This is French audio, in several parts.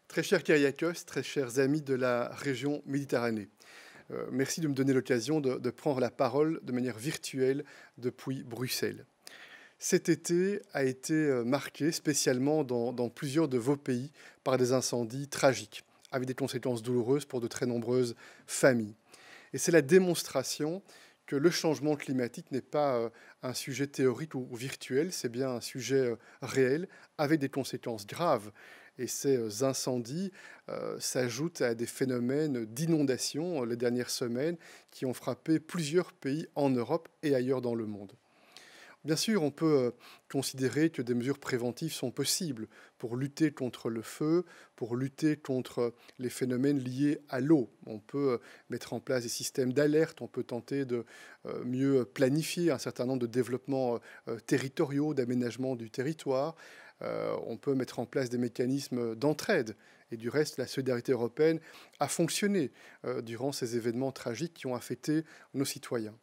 Très cher Kyriakos, très chers amis de la région Méditerranée, merci de me donner l'occasion de prendre la parole de manière virtuelle depuis Bruxelles. Cet été a été marqué spécialement dans plusieurs de vos pays par des incendies tragiques, avec des conséquences douloureuses pour de très nombreuses familles. Et c'est la démonstration que le changement climatique n'est pas un sujet théorique ou virtuel, c'est bien un sujet réel, avec des conséquences graves. Et ces incendies s'ajoutent à des phénomènes d'inondation les dernières semaines qui ont frappé plusieurs pays en Europe et ailleurs dans le monde. Bien sûr, on peut considérer que des mesures préventives sont possibles pour lutter contre le feu, pour lutter contre les phénomènes liés à l'eau. On peut mettre en place des systèmes d'alerte, on peut tenter de mieux planifier un certain nombre de développements territoriaux, d'aménagement du territoire. On peut mettre en place des mécanismes d'entraide. Et du reste, la solidarité européenne a fonctionné durant ces événements tragiques qui ont affecté nos citoyens.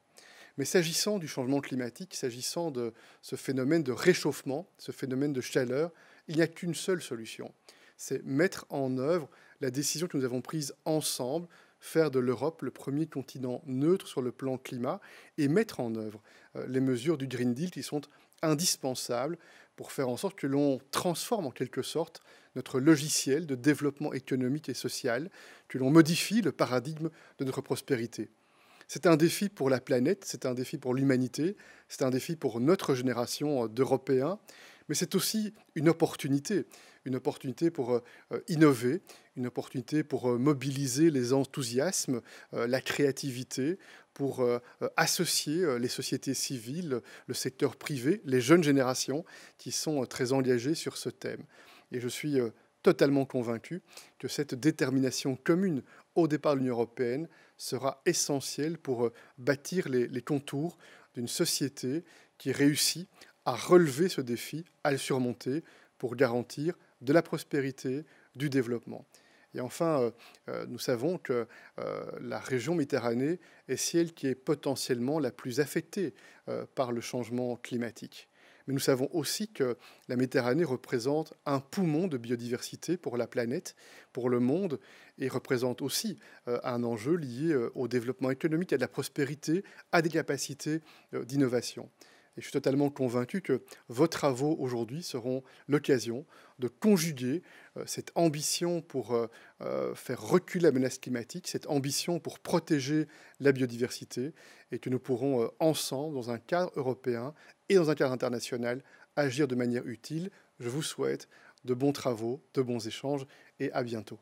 Mais s'agissant du changement climatique, s'agissant de ce phénomène de réchauffement, ce phénomène de chaleur, il n'y a qu'une seule solution. C'est mettre en œuvre la décision que nous avons prise ensemble, faire de l'Europe le premier continent neutre sur le plan climat et mettre en œuvre les mesures du Green Deal qui sont indispensables pour faire en sorte que l'on transforme en quelque sorte notre logiciel de développement économique et social, que l'on modifie le paradigme de notre prospérité. C'est un défi pour la planète, c'est un défi pour l'humanité, c'est un défi pour notre génération d'Européens, mais c'est aussi une opportunité pour innover, une opportunité pour mobiliser les enthousiasmes, la créativité, pour associer les sociétés civiles, le secteur privé, les jeunes générations qui sont très engagées sur ce thème. Et je suis totalement convaincu que cette détermination commune au départ de l'Union européenne sera essentielle pour bâtir les contours d'une société qui réussit à relever ce défi, à le surmonter pour garantir de la prospérité, du développement. Et enfin, nous savons que la région Méditerranée est celle qui est potentiellement la plus affectée par le changement climatique. Mais nous savons aussi que la Méditerranée représente un poumon de biodiversité pour la planète, pour le monde, et représente aussi un enjeu lié au développement économique, à de la prospérité, à des capacités d'innovation. Et je suis totalement convaincu que vos travaux aujourd'hui seront l'occasion de conjuguer cette ambition pour faire reculer la menace climatique, cette ambition pour protéger la biodiversité, et que nous pourrons ensemble, dans un cadre européen et dans un cadre international, agir de manière utile. Je vous souhaite de bons travaux, de bons échanges, et à bientôt.